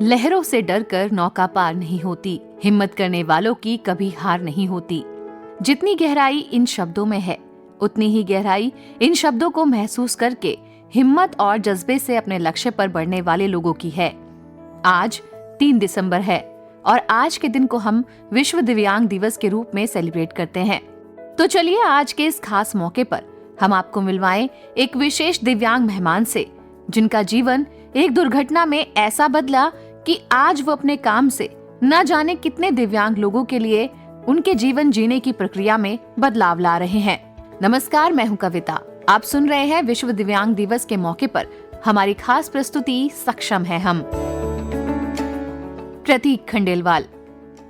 लहरों से डरकर नौका पार नहीं होती, हिम्मत करने वालों की कभी हार नहीं होती। जितनी गहराई इन शब्दों में है, उतनी ही गहराई इन शब्दों को महसूस करके हिम्मत और जज्बे से अपने लक्ष्य पर बढ़ने वाले लोगों की है। आज 3 दिसंबर है और आज के दिन को हम विश्व दिव्यांग दिवस के रूप में सेलिब्रेट करते हैं। तो चलिए आज के इस खास मौके पर हम आपको मिलवाएं एक विशेष दिव्यांग मेहमान से, जिनका जीवन एक दुर्घटना में ऐसा बदला कि आज वो अपने काम से न जाने कितने दिव्यांग लोगों के लिए उनके जीवन जीने की प्रक्रिया में बदलाव ला रहे हैं। नमस्कार, मैं हूं कविता। आप सुन रहे हैं विश्व दिव्यांग दिवस के मौके पर हमारी खास प्रस्तुति सक्षम है हम। प्रतीक खंडेलवाल,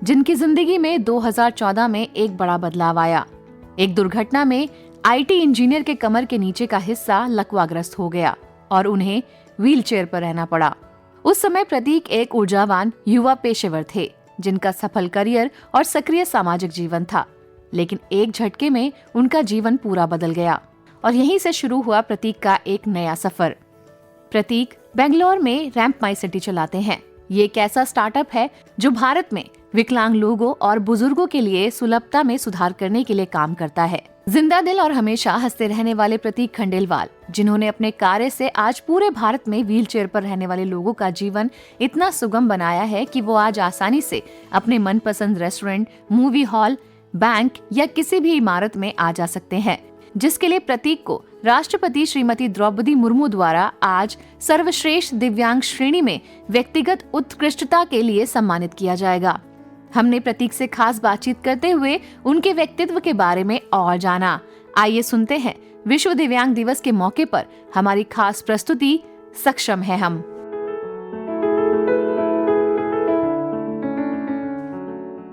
जिनकी जिंदगी में 2014 में एक बड़ा बदलाव आया। एक दुर्घटना में आईटी इंजीनियर के कमर के नीचे का हिस्सा लकवाग्रस्त हो गया और उन्हें व्हीलचेयर पर रहना पड़ा। उस समय प्रतीक एक ऊर्जावान युवा पेशेवर थे, जिनका सफल करियर और सक्रिय सामाजिक जीवन था। लेकिन एक झटके में उनका जीवन पूरा बदल गया और यहीं से शुरू हुआ प्रतीक का एक नया सफर। प्रतीक बेंगलोर में रैंप माई सिटी चलाते हैं। ये एक ऐसा स्टार्टअप है जो भारत में विकलांग लोगों और बुजुर्गों के लिए सुलभता में सुधार करने के लिए काम करता है। जिंदा दिल और हमेशा हंसते रहने वाले प्रतीक खंडेलवाल, जिन्होंने अपने कार्य से आज पूरे भारत में व्हीलचेयर पर रहने वाले लोगों का जीवन इतना सुगम बनाया है कि वो आज आसानी से अपने मनपसंद रेस्टोरेंट, मूवी हॉल, बैंक या किसी भी इमारत में आ जा सकते हैं, जिसके लिए प्रतीक को राष्ट्रपति श्रीमती द्रौपदी मुर्मू द्वारा आज सर्वश्रेष्ठ दिव्यांग श्रेणी में व्यक्तिगत उत्कृष्टता के लिए सम्मानित किया जाएगा। हमने प्रतीक से खास बातचीत करते हुए उनके व्यक्तित्व के बारे में और जाना। आइए सुनते हैं विश्व दिव्यांग दिवस के मौके पर हमारी खास प्रस्तुति सक्षम है हम।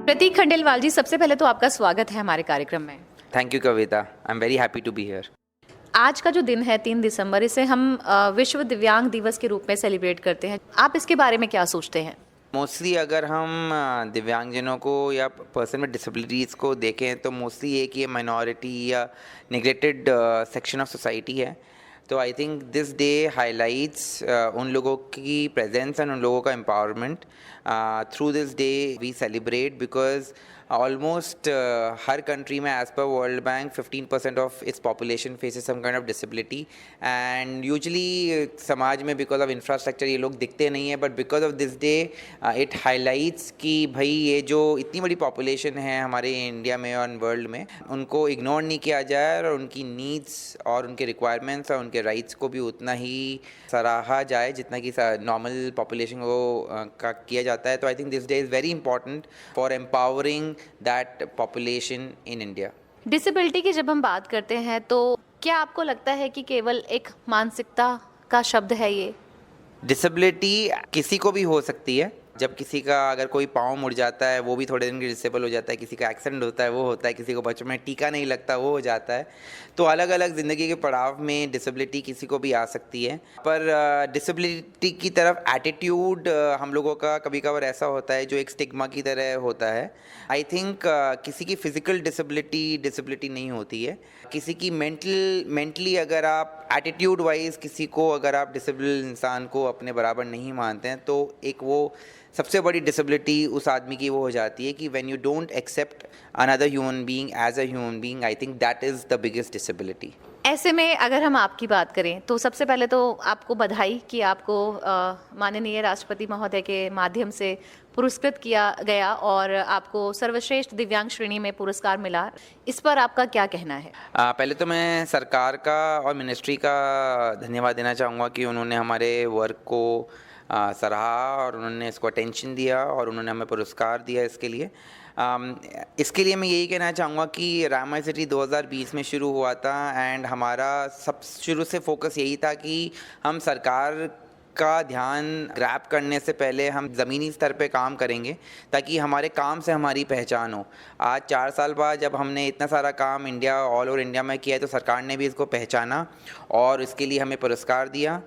प्रतीक खंडेलवाल जी, सबसे पहले तो आपका स्वागत है हमारे कार्यक्रम में। Thank you Kavita, I am very happy to be here. आज का जो दिन है 3 दिसंबर, इसे हम विश्व दिव्यांग दिवस के रूप में सेलिब्रेट करते हैं। आप इसके बारे में क्या सोचते हैं? मोस्टली अगर हम दिव्यांगजनों को या पर्सन में डिसेबिलिटीज़ को देखें तो मोस्टली एक ये माइनॉरिटी या निगलेक्टेड सेक्शन ऑफ सोसाइटी है। तो I think this day highlights उन लोगों की प्रेजेंस एंड उन लोगों का empowerment. Through this day we celebrate because almost हर कंट्री में as per world bank 15% of its population faces some kind of disability and usually समाज में बिकॉज ऑफ इंफ्रास्ट्रक्चर ये लोग दिखते नहीं है, but because of this day it highlights कि भाई ये जो इतनी बड़ी पॉपुलेशन है हमारे इंडिया में और वर्ल्ड में, उनको इग्नोर नहीं किया जाए और उनकी नीड्स और उनके रिक्वायरमेंट्स और उनके राइट्स को भी उतना ही सराहा जाए जितना कि नॉर्मल पॉपुलेशन को का किया जाता है। तो I think this day is very important for empowering that population in India. Disability की जब हम बात करते हैं तो क्या आपको लगता है कि केवल एक मानसिकता का शब्द है ये? डिसेबिलिटी किसी को भी हो सकती है। जब किसी का अगर कोई पाँव मुड़ जाता है वो भी थोड़े दिन के डिसेबल हो जाता है, किसी का एक्सीडेंट होता है वो होता है, किसी को बचपन में टीका नहीं लगता वो हो जाता है। तो अलग अलग ज़िंदगी के पड़ाव में डिसेबिलिटी किसी को भी आ सकती है। पर डिसेबिलिटी की तरफ एटीट्यूड हम लोगों का कभी कभार ऐसा होता है जो एक स्टिग्मा की तरह होता है। आई थिंक किसी की फिज़िकल डिसेबिलिटी नहीं होती है। किसी की मेंटली अगर आप एटीट्यूड वाइज किसी को अगर आप डिसेबल इंसान को अपने बराबर नहीं मानते हैं तो एक वो सबसे बड़ी डिसेबिलिटी उस आदमी की वो हो जाती है कि when you don't accept another human being as a human being, I think that is the biggest disability. ऐसे में अगर हम आपकी बात करें तो सबसे पहले तो आपको बधाई कि आपको माननीय राष्ट्रपति महोदय के माध्यम से पुरस्कृत किया गया और आपको सर्वश्रेष्ठ दिव्यांग श्रेणी में पुरस्कार मिला। इस पर आपका क्या कहना है? पहले तो मैं सरकार का और मिनिस्ट्री का धन्यवाद देना चाहूँगा कि उन्होंने हमारे वर्क को सराहा और उन्होंने इसको अटेंशन दिया और उन्होंने हमें पुरस्कार दिया इसके लिए। इसके लिए मैं यही कहना चाहूँगा कि रैंप माई सिटी 2020 में शुरू हुआ था एंड हमारा सब शुरू से फोकस यही था कि हम सरकार का ध्यान ग्रैब करने से पहले हम ज़मीनी स्तर पे काम करेंगे ताकि हमारे काम से हमारी पहचान हो। आज 4 साल बाद जब हमने इतना सारा काम इंडिया ऑल ओवर इंडिया में किया है तो सरकार ने भी इसको पहचाना और इसके लिए हमें पुरस्कार दिया।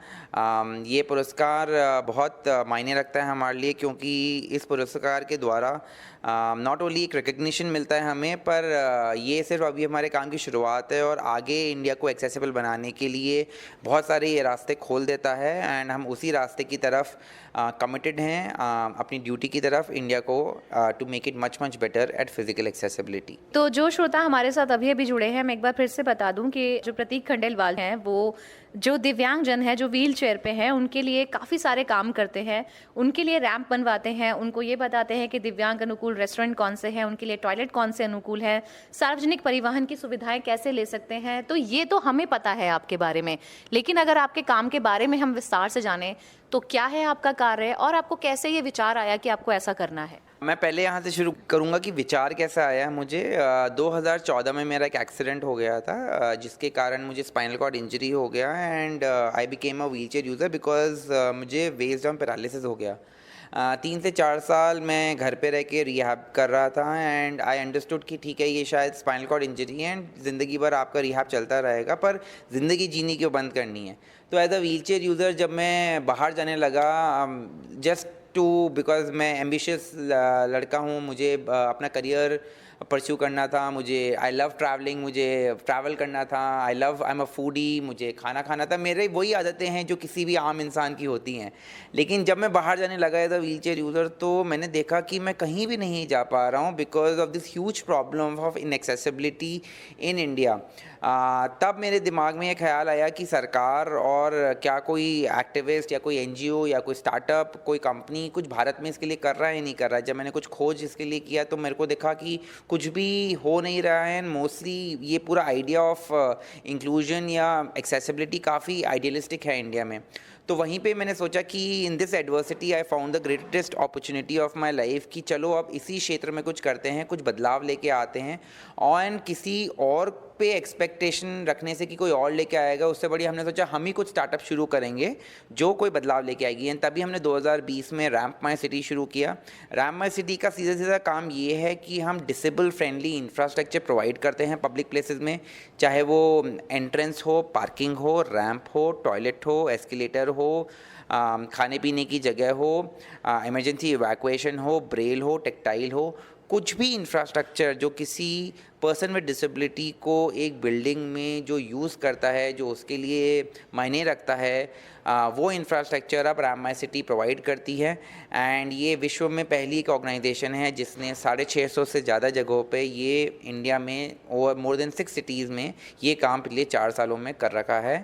ये पुरस्कार बहुत मायने रखता है हमारे लिए क्योंकि इस पुरस्कार के द्वारा नॉट ओनली एक रिकग्निशन मिलता है हमें, पर ये सिर्फ अभी हमारे काम की शुरुआत है और आगे इंडिया को एक्सेसिबल बनाने के लिए बहुत सारे ये रास्ते खोल देता है एंड हम उसी रास्ते की तरफ कमिटेड हैं, अपनी ड्यूटी की तरफ इंडिया को to make it much much better at physical accessibility. तो जो श्रोता हमारे साथ अभी अभी जुड़े हैं, मैं एक बार फिर से बता दूं कि जो प्रतीक खंडेलवाल हैं वो जो दिव्यांग जन है, जो व्हील चेयर पे हैं, उनके लिए काफ़ी सारे काम करते हैं। उनके लिए रैंप बनवाते हैं, उनको ये बताते हैं कि दिव्यांग अनुकूल रेस्टोरेंट कौन से हैं, उनके लिए टॉयलेट कौन से अनुकूल हैं, सार्वजनिक परिवहन की सुविधाएं कैसे ले सकते हैं। तो ये तो हमें पता है आपके बारे में, लेकिन अगर आपके काम के बारे में हम विस्तार से जानें तो क्या है आपका कार्य और आपको कैसे ये विचार आया कि आपको ऐसा करना है? मैं पहले यहाँ से शुरू करूँगा कि विचार कैसा आया मुझे। 2014 में मेरा एक एक्सीडेंट हो गया था, जिसके कारण मुझे स्पाइनल कॉर्ड इंजरी हो गया and I became a wheelchair user because मुझे वेस्ट डाउन पैरालिसिस हो गया। 3 से 4 साल मैं घर पे रह के रिहैब कर रहा था एंड आई अंडरस्टूड कि ठीक है, ये शायद स्पाइनल कॉर्ड इंजरी है एंड ज़िंदगी भर आपका रिहैब चलता रहेगा, पर ज़िंदगी जीनी क्यों बंद करनी है। तो एज अ व्हीलचेयर यूज़र जब मैं बाहर जाने लगा, जस्ट टू बिकॉज मैं एम्बिशियस लड़का हूँ, मुझे अपना करियर परस्यू करना था, मुझे आई लव ट्रैवलिंग, मुझे ट्रैवल करना था, आई एम अ फूडी, मुझे खाना खाना था। मेरे वही आदतें हैं जो किसी भी आम इंसान की होती हैं। लेकिन जब मैं बाहर जाने लगा as a wheelchair user तो मैंने देखा कि मैं कहीं भी नहीं जा पा रहा हूँ because of this huge problem of inaccessibility in India. तब मेरे दिमाग में ये ख्याल आया कि सरकार और क्या कोई एक्टिविस्ट या कोई एनजीओ या कोई स्टार्टअप, कोई कंपनी कुछ भारत में इसके लिए कर रहा है नहीं कर रहा है। जब मैंने कुछ खोज इसके लिए किया तो मेरे को देखा कि कुछ भी हो नहीं रहा है। मोस्टली ये पूरा आइडिया ऑफ इंक्लूजन या एक्सेसिबिलिटी काफ़ी आइडियलिस्टिक है इंडिया में। तो वहीं पे मैंने सोचा कि in this adversity I found the greatest opportunity of my life कि चलो अब इसी क्षेत्र में कुछ करते हैं, कुछ बदलाव लेके आते हैं। और किसी और पे एक्सपेक्टेशन रखने से कि कोई और लेके आएगा, उससे बढ़िया हमने सोचा हम ही कुछ स्टार्टअप शुरू करेंगे जो कोई बदलाव लेके आएगी। एंड तभी हमने 2020 में रैम्प माई सिटी शुरू किया। रैम्प माई सिटी का सीधा सीधा काम ये है कि हम डिसेबल फ्रेंडली इंफ्रास्ट्रक्चर प्रोवाइड करते हैं पब्लिक प्लेसेस में, चाहे वो एंट्रेंस हो, पार्किंग हो, रैम्प हो, टॉयलेट हो, एस्केलेटर हो, खाने पीने की जगह हो, इमरजेंसी इवैक्यूएशन हो, ब्रेल हो, टेक्टाइल हो, कुछ भी इंफ्रास्ट्रक्चर जो किसी पर्सन विद डिसेबिलिटी को एक बिल्डिंग में जो यूज़ करता है, जो उसके लिए मायने रखता है, वो इंफ्रास्ट्रक्चर अब रैम्प माई सिटी प्रोवाइड करती है। एंड ये विश्व में पहली एक ऑर्गेनाइजेशन है जिसने 650 से ज़्यादा जगहों पे ये इंडिया में और मोर देन 6 सिटीज़ में ये काम पिछले 4 सालों में कर रखा है।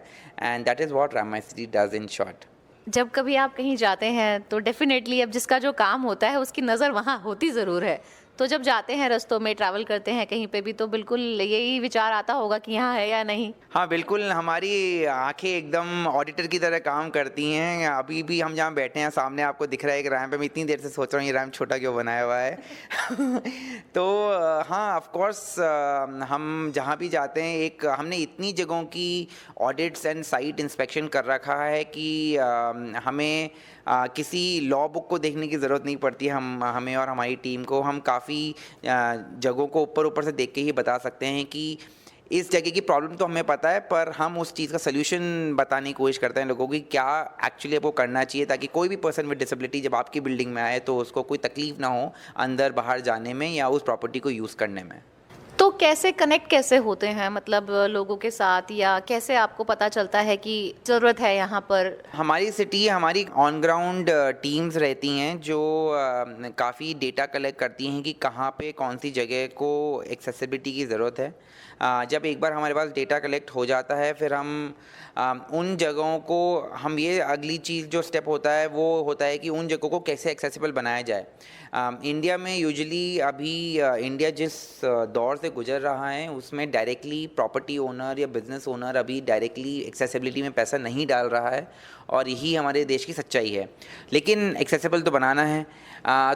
And that is what ramp my city does in short. जब कभी आप कहीं जाते हैं तो डेफिनेटली अब जिसका जो काम होता है उसकी नज़र वहाँ होती ज़रूर है। तो जब जाते हैं रस्तों में, ट्रैवल करते हैं कहीं पे भी, तो बिल्कुल यही विचार आता होगा कि यहाँ है या नहीं। हाँ बिल्कुल, हमारी आंखें एकदम ऑडिटर की तरह काम करती हैं। अभी भी हम जहाँ बैठे हैं सामने आपको दिख रहा है एक रैम्प है। मैं इतनी देर से सोच रहा हूँ ये रैम्प छोटा क्यों बनाया हुआ है। तो हाँ, ऑफ कोर्स हम जहाँ भी जाते हैं एक हमने इतनी जगहों की ऑडिट्स एंड साइट इंस्पेक्शन कर रखा है कि हमें किसी लॉ बुक को देखने की ज़रूरत नहीं पड़ती। हमें और हमारी टीम को हम काफ़ी जगहों को ऊपर से देख के ही बता सकते हैं कि इस जगह की प्रॉब्लम तो हमें पता है, पर हम उस चीज़ का सल्यूशन बताने की कोशिश करते हैं लोगों की क्या एक्चुअली आपको करना चाहिए, ताकि कोई भी पर्सन विद डिसेबिलिटी जब आपकी बिल्डिंग में आए तो उसको कोई तकलीफ ना हो अंदर बाहर जाने में या उस प्रॉपर्टी को यूज़ करने में। तो कैसे कनेक्ट कैसे होते हैं, मतलब लोगों के साथ, या कैसे आपको पता चलता है कि ज़रूरत है यहाँ पर? हमारी सिटी, हमारी ऑन ग्राउंड टीम्स रहती हैं जो काफ़ी डेटा कलेक्ट करती हैं कि कहाँ पे कौन सी जगह को एक्सेसिबिलिटी की ज़रूरत है। जब एक बार हमारे पास डेटा कलेक्ट हो जाता है फिर हम उन जगहों को ये अगली चीज़ जो स्टेप होता है वो होता है कि उन जगहों को कैसे एक्सेसिबल बनाया जाए। इंडिया में यूजुअली अभी इंडिया जिस दौर से गुजर रहा है उसमें डायरेक्टली प्रॉपर्टी ओनर या बिज़नेस ओनर अभी डायरेक्टली एक्सेसिबिलिटी में पैसा नहीं डाल रहा है, और यही हमारे देश की सच्चाई है। लेकिन एक्सेसिबल तो बनाना है।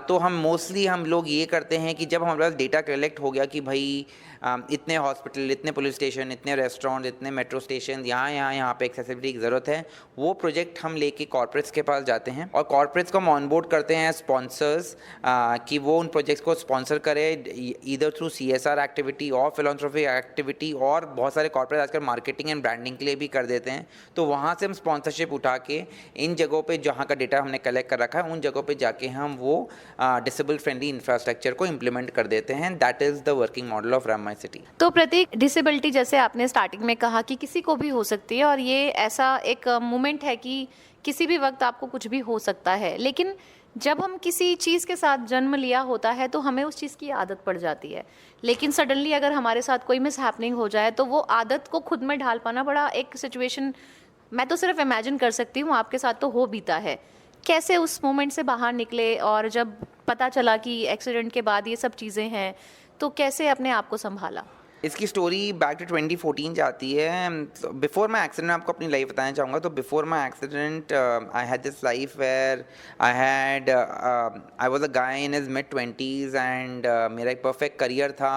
तो हम लोग ये करते हैं कि जब हमारे पास डेटा कलेक्ट हो गया कि भाई इतने हॉस्पिटल, इतने पुलिस स्टेशन, इतने रेस्टोरेंट, इतने मेट्रो स्टेशन, यहाँ पे एक्सेसिबिलिटी की ज़रूरत है, वो प्रोजेक्ट हम लेके कॉर्पोरेट्स के पास जाते हैं और कॉर्पोरेट्स को हम ऑनबोर्ड करते हैं स्पॉन्सर्स, कि वो उन प्रोजेक्ट्स को स्पॉन्सर करे ईदर थ्रू CSR एक्टिविटी और फिलॉन्थ्रोपी एक्टिविटी, और बहुत सारे कॉर्पोरेट आजकल मार्केटिंग एंड ब्रांडिंग के लिए भी कर देते हैं। तो वहाँ से हम स्पॉन्सरशिप उठा के इन जगहों पे जहाँ का डेटा हमने कलेक्ट कर रखा है उन जगहों पे जाके हम वो डिसेबल फ्रेंडली इंफ्रास्ट्रक्चर को इम्प्लीमेंट कर देते हैं। That is the working model of ramp my city. तो प्रतीक, ये डिसेबिलिटी जैसे आपने स्टार्टिंग में कहा कि किसी को भी हो सकती है और ये ऐसा एक मोमेंट है कि किसी भी वक्त आपको कुछ भी हो सकता है, लेकिन जब हम किसी चीज़ के साथ जन्म लिया होता है तो हमें उस चीज़ की आदत पड़ जाती है, लेकिन सडनली अगर हमारे साथ कोई मिस हैपनिंग हो जाए तो वो आदत को खुद में ढाल पाना बड़ा एक सिचुएशन, मैं तो सिर्फ इमेजिन कर सकती हूँ, आपके साथ तो हो बीता है। कैसे उस मोमेंट से बाहर निकले और जब पता चला कि एक्सीडेंट के बाद ये सब चीज़ें हैं तो कैसे अपने आप को संभाला? इसकी स्टोरी बैक टू 2014 जाती है। बिफोर माई एक्सीडेंट आपको अपनी लाइफ बताना चाहूँगा। तो before my accident I had this life where I was a guy in his mid 20s and मेरा एक परफेक्ट करियर था।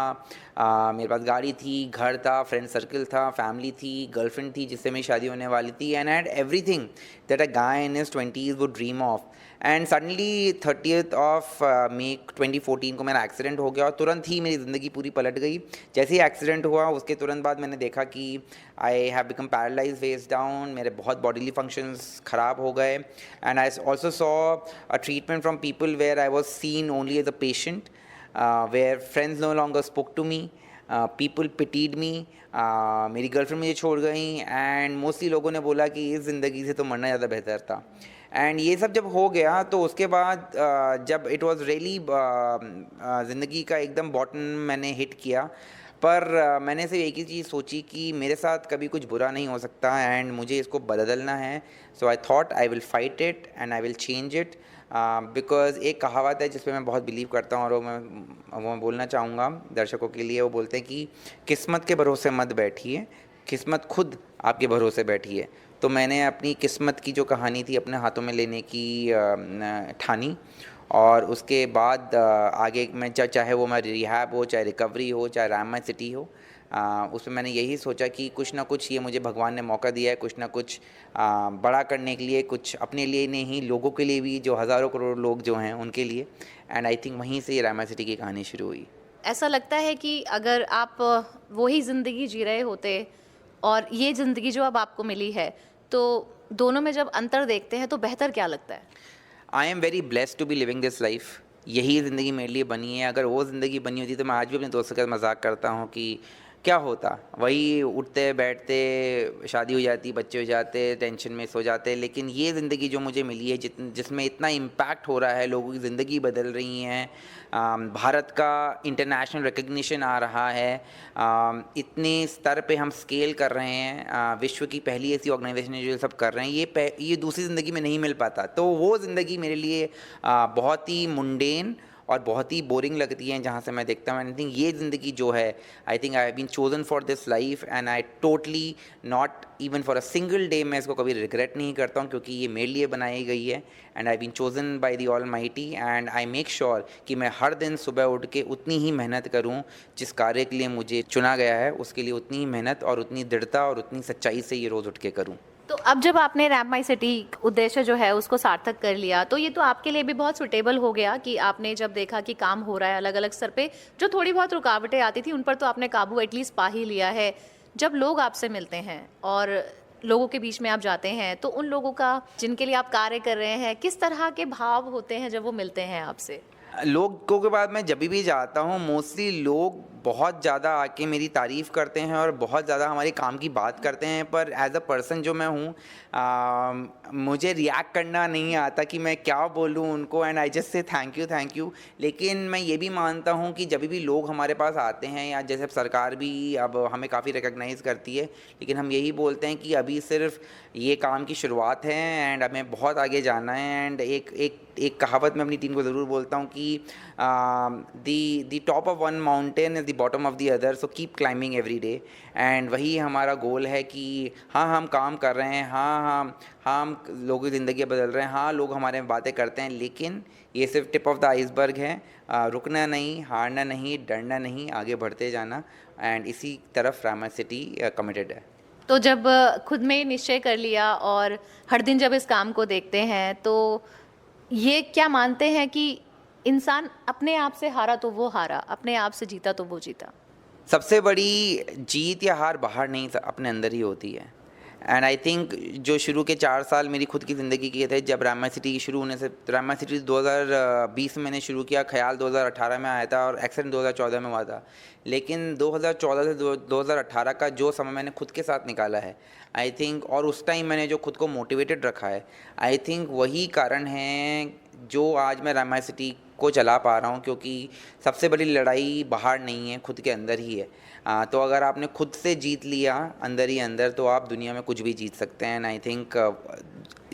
मेरे पास गाड़ी थी, घर था, फ्रेंड सर्कल था, फैमिली थी, गर्लफ्रेंड थी जिससे मेरी शादी होने वाली थी, and I had everything that a guy in his 20s would dream of. And suddenly 30th of May 2014 को मेरा एक्सीडेंट हो गया और तुरंत ही मेरी ज़िंदगी पूरी पलट गई। जैसे ही एक्सीडेंट हुआ उसके तुरंत बाद मैंने देखा कि I have become paralyse, face down, मेरे बहुत बॉडीली फंक्शंस ख़राब हो गए। And I also saw a treatment from people where I was seen only as a patient, where friends no longer spoke to me, people pitied me. मेरी girlfriend मुझे छोड़ गई and mostly लोगों ने बोला कि इस ज़िंदगी से तो मरना ज़्यादा बेहतर था। एंड ये सब जब हो गया तो उसके बाद जब इट वाज रियली ज़िंदगी का एकदम बॉटम मैंने हिट किया, पर मैंने सिर्फ एक ही चीज़ सोची कि मेरे साथ कभी कुछ बुरा नहीं हो सकता एंड मुझे इसको बदलना है। So I thought I will fight it and I will change it, because एक कहावत है जिस पे मैं बहुत बिलीव करता हूँ और वो मैं बोलना चाहूँगा दर्शकों के लिए। वो बोलते हैं कि किस्मत के भरोसे मत बैठिए, किस्मत खुद आपके भरोसे बैठी है। तो मैंने अपनी किस्मत की जो कहानी थी अपने हाथों में लेने की ठानी, और उसके बाद आगे मैं चाहे वो मेरी रिहैब हो, चाहे रिकवरी हो, चाहे रामा सिटी हो, उसमें मैंने यही सोचा कि कुछ ना कुछ ये मुझे भगवान ने मौका दिया है, कुछ ना कुछ बड़ा करने के लिए, कुछ अपने लिए नहीं लोगों के लिए भी, जो हज़ारों करोड़ लोग जो हैं उनके लिए। एंड आई थिंक वहीं से ये रामा सिटी की कहानी शुरू हुई। ऐसा लगता है कि अगर आप वही ज़िंदगी जी रहे होते और ये ज़िंदगी जो अब आपको मिली है, तो दोनों में जब अंतर देखते हैं तो बेहतर क्या लगता है? I am very blessed to be living this life. यही ज़िंदगी मेरे लिए बनी है। अगर वो ज़िंदगी बनी होती तो मैं आज भी अपने दोस्तों के साथ मजाक करता हूँ कि क्या होता, वही उठते बैठते, शादी हो जाती, बच्चे हो जाते, टेंशन में सो जाते। लेकिन ये ज़िंदगी जो मुझे मिली है जिसमें इतना इम्पैक्ट हो रहा है, लोगों की ज़िंदगी बदल रही हैं, भारत का इंटरनेशनल रिकग्निशन आ रहा है, इतने स्तर पे हम स्केल कर रहे हैं, विश्व की पहली ऐसी ऑर्गेनाइजेशन है जो सब कर रहे हैं, ये दूसरी ज़िंदगी में नहीं मिल पाता। तो वो ज़िंदगी मेरे लिए बहुत ही मुंडेन और बहुत ही बोरिंग लगती है जहाँ से मैं देखता हूँ। आई थिंक ये ज़िंदगी जो है, I think I have been chosen for this life and I totally not even for a single day मैं इसको कभी रिग्रेट नहीं करता हूँ, क्योंकि ये मेरे लिए बनाई गई है and I been chosen by the almighty. And I make sure कि मैं हर दिन सुबह उठ के उतनी ही मेहनत करूँ, जिस कार्य के लिए मुझे चुना गया है उसके लिए उतनी ही मेहनत और उतनी दृढ़ता और उतनी सच्चाई से ये रोज़ उठ के करूँ। तो अब जब आपने रैप माई सिटी उद्देश्य जो है उसको सार्थक कर लिया, तो ये तो आपके लिए भी बहुत सुटेबल हो गया कि आपने जब देखा कि काम हो रहा है अलग अलग स्तर पे, जो थोड़ी बहुत रुकावटें आती थी उन पर तो आपने काबू एटलीस्ट पा ही लिया है। जब लोग आपसे मिलते हैं और लोगों के बीच में आप जाते हैं, तो उन लोगों का जिनके लिए आप कार्य कर रहे हैं, किस तरह के भाव होते हैं जब वो मिलते हैं आपसे? लोगों के बाद मैं जब भी जाता हूँ मोस्टली लोग बहुत ज़्यादा आके मेरी तारीफ़ करते हैं और बहुत ज़्यादा हमारे काम की बात करते हैं, पर एज अ पर्सन जो मैं हूँ मुझे रिएक्ट करना नहीं आता कि मैं क्या बोलूँ उनको, and I just say thank you. लेकिन मैं ये भी मानता हूँ कि जब भी लोग हमारे पास आते हैं, या जैसे सरकार भी अब हमें काफ़ी रिकग्नाइज़ करती है, लेकिन हम यही बोलते हैं कि अभी सिर्फ ये काम की शुरुआत है एंड हमें बहुत आगे जाना है। एंड एक कहावत मैं अपनी टीम को ज़रूर बोलता हूँ कि दी top of one mountain is the bottom of the other, so keep climbing every day. And वही हमारा गोल है कि हाँ हम काम कर रहे हैं, हाँ हम लोगों की ज़िंदगी बदल रहे हैं, हाँ लोग हमारे में बातें करते हैं, लेकिन ये सिर्फ टिप ऑफ द आइसबर्ग है। रुकना नहीं, हारना नहीं, डरना नहीं, आगे बढ़ते जाना, एंड इसी तरफ रामा सिटी कमिटेड है। तो जब खुद में निश्चय कर लिया और हर दिन जब इस काम को देखते हैं, तो ये क्या मानते हैं कि इंसान अपने आप से हारा तो वो हारा, अपने आप से जीता तो वो जीता? सबसे बड़ी जीत या हार बाहर नहीं, अपने अंदर ही होती है। एंड आई थिंक जो शुरू के 4 साल मेरी खुद की ज़िंदगी के थे, जब रामा सिटी शुरू होने से, रामा सिटी 2020 में मैंने शुरू किया, ख्याल 2018 में आया था और एक्सीडेंट 2014 में हुआ था। लेकिन 2014 से 2018 का जो समय मैंने खुद के साथ निकाला है, आई थिंक, और उस टाइम मैंने जो खुद को मोटिवेटेड रखा है, आई थिंक वही कारण है जो आज मैं रामा सिटी को चला पा रहा हूँ, क्योंकि सबसे बड़ी लड़ाई बाहर नहीं है, खुद के अंदर ही है। तो अगर आपने खुद से जीत लिया अंदर ही अंदर, तो आप दुनिया में कुछ भी जीत सकते हैं। And I think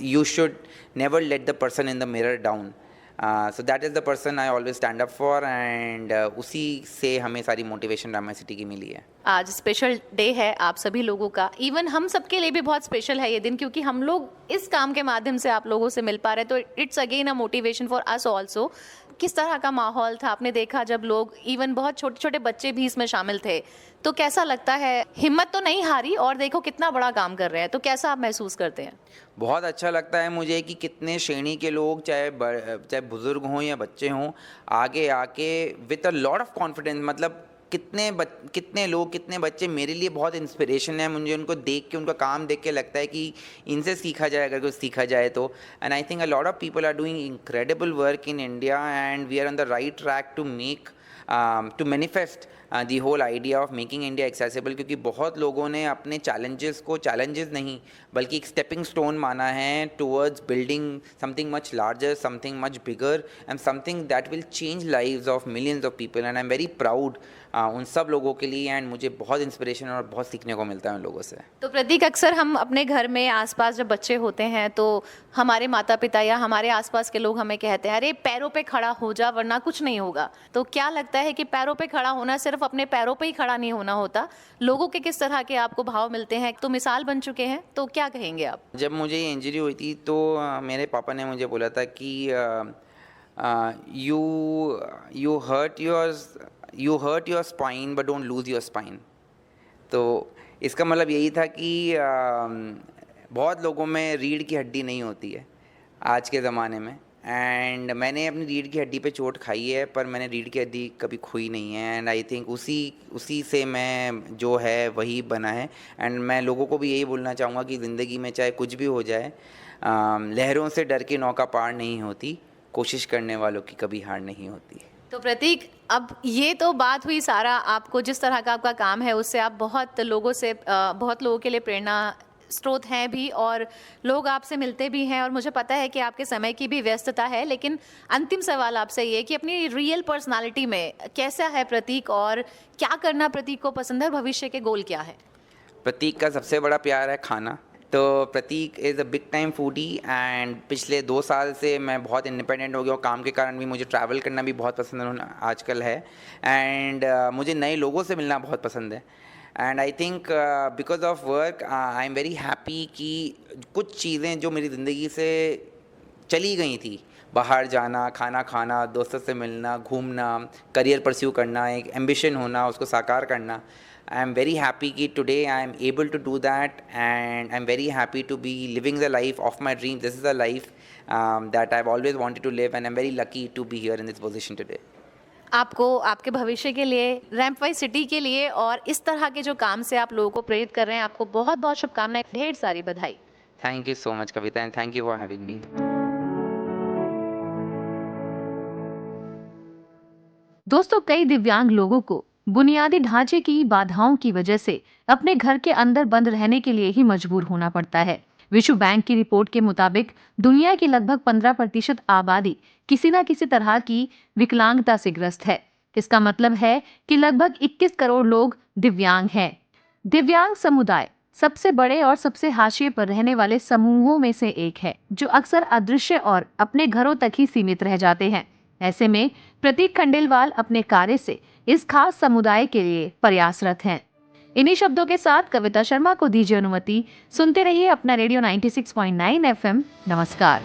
you should never let the person in the mirror down. So that is the person I always stand up for, and उसी से हमें सारी मोटिवेशन रामा सिटी की मिली है। आज स्पेशल डे है आप सभी लोगों का, इवन हम सबके लिए भी बहुत स्पेशल है ये दिन, क्योंकि हम लोग इस काम के माध्यम से आप लोगों से मिल पा रहे हैं, तो it's again a motivation for us also. किस तरह का माहौल था आपने देखा जब लोग, इवन बहुत छोटे छोटे बच्चे भी इसमें शामिल थे, तो कैसा लगता है? हिम्मत तो नहीं हारी और देखो कितना बड़ा काम कर रहे हैं, तो कैसा आप महसूस करते हैं? बहुत अच्छा लगता है मुझे कि कितने श्रेणी के लोग, चाहे बुज़ुर्ग हों या बच्चे हों, आगे आके with a lot of confidence, मतलब कितने लोग, कितने बच्चे मेरे लिए बहुत इंस्पिरेशन है। मुझे उनको देख के, उनका काम देख के लगता है कि इनसे सीखा जाए, अगर कुछ सीखा जाए तो। And I think a lot of people are doing incredible work in India, and we are on the right track to make to manifest the whole idea of making India accessible, क्योंकि बहुत लोगों ने अपने challenges को challenges नहीं बल्कि एक stepping stone माना है towards building something much larger, something much bigger, and something that will change lives of millions of people. And I am very proud उन सब लोगों के लिए, एंड मुझे बहुत इंस्पिरेशन और बहुत सीखने को मिलता है उन लोगों से। तो प्रतीक, अक्सर हम अपने घर में आसपास जब बच्चे होते हैं तो हमारे माता पिता या हमारे आसपास के लोग हमें कहते हैं, अरे पैरों पे खड़ा हो जा वरना कुछ नहीं होगा। तो क्या लगता है कि पैरों पे खड़ा होना सिर्फ अपने पैरों पे ही खड़ा नहीं होना होता, लोगों के किस तरह के आपको भाव मिलते हैं, तो मिसाल बन चुके हैं, तो क्या कहेंगे आप? जब मुझे ये इंजरी हुई थी तो मेरे पापा ने मुझे बोला था कि you hurt your spine but don't lose your spine. तो इसका मतलब यही था कि बहुत लोगों में रीढ़ की हड्डी नहीं होती है आज के ज़माने में, एंड मैंने अपनी रीढ़ की हड्डी पे चोट खाई है, पर मैंने रीढ़ की हड्डी कभी खोई नहीं है। एंड आई थिंक उसी से मैं जो है वही बना है। एंड मैं लोगों को भी यही बोलना चाहूँगा कि ज़िंदगी में चाहे कुछ भी हो जाए, लहरों से डर के नौका पार नहीं होती, कोशिश करने वालों की कभी हार नहीं होती। तो प्रतीक, अब ये तो बात हुई सारा आपको जिस तरह का आपका काम है उससे आप बहुत लोगों के लिए प्रेरणा स्रोत हैं भी, और लोग आपसे मिलते भी हैं, और मुझे पता है कि आपके समय की भी व्यस्तता है। लेकिन अंतिम सवाल आपसे ये कि अपनी रियल पर्सनालिटी में कैसा है प्रतीक, और क्या करना प्रतीक को पसंद है, भविष्य के गोल क्या है? प्रतीक का सबसे बड़ा प्यार है खाना। तो Prateek is a big time foodie, and पिछले 2 साल से मैं बहुत इंडिपेंडेंट हो गया और काम के कारण भी मुझे ट्रैवल करना भी बहुत पसंद होना आजकल है। एंड मुझे नए लोगों से मिलना बहुत पसंद है। And I think because of work I am very happy कि कुछ चीज़ें जो मेरी ज़िंदगी से चली गई थी, बाहर जाना, खाना खाना, दोस्तों से मिलना, घूमना, करियर परस्यू करना, एक एम्बिशन होना, उसको साकार करना, I am very happy कि today I am able to do that, and I am very happy to be living the life of my dreams. This is a life that I've always wanted to live, and I'm very lucky to be here in this position today. आपको आपके भविष्य के लिए, ramp wise city के लिए और इस तरह के जो काम से आप लोगों को प्रेरित कर रहे हैं, आपको बहुत बहुत शुभकामनाएं, ढेर सारी बधाई। Thank you so much, Kavita, and thank you for having me. दोस्तों, कई दिव्यांग लोगों को बुनियादी ढांचे की बाधाओं की वजह से अपने घर के अंदर बंद रहने के लिए ही मजबूर होना पड़ता है। विश्व बैंक की रिपोर्ट के मुताबिक दुनिया की लगभग 15% आबादी किसी न किसी तरह की विकलांगता से ग्रस्त है। इसका मतलब है कि लगभग 21 करोड़ लोग दिव्यांग हैं। दिव्यांग समुदाय सबसे बड़े और सबसे हाशिए पर रहने वाले समूहों में से एक है, जो अक्सर अदृश्य और अपने घरों तक ही सीमित रह जाते हैं। ऐसे में प्रतीक खंडेलवाल अपने कार्य से इस खास समुदाय के लिए प्रयासरत हैं। इन्हीं शब्दों के साथ कविता शर्मा को दीजिए अनुमति। सुनते रहिए अपना रेडियो 96.9 FM। नमस्कार।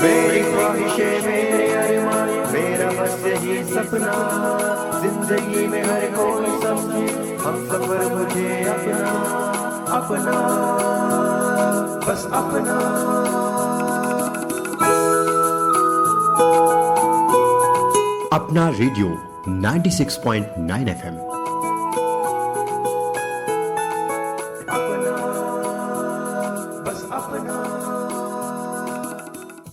मेरी ख्वाहिशें, मेरे अरमान, मेरा बस यही सपना, जिंदगी में हर कोई समझे हम सफर मुझे अपना। अपना, बस अपना। अपना रेडियो 96.9 FM। अपना, बस अपना।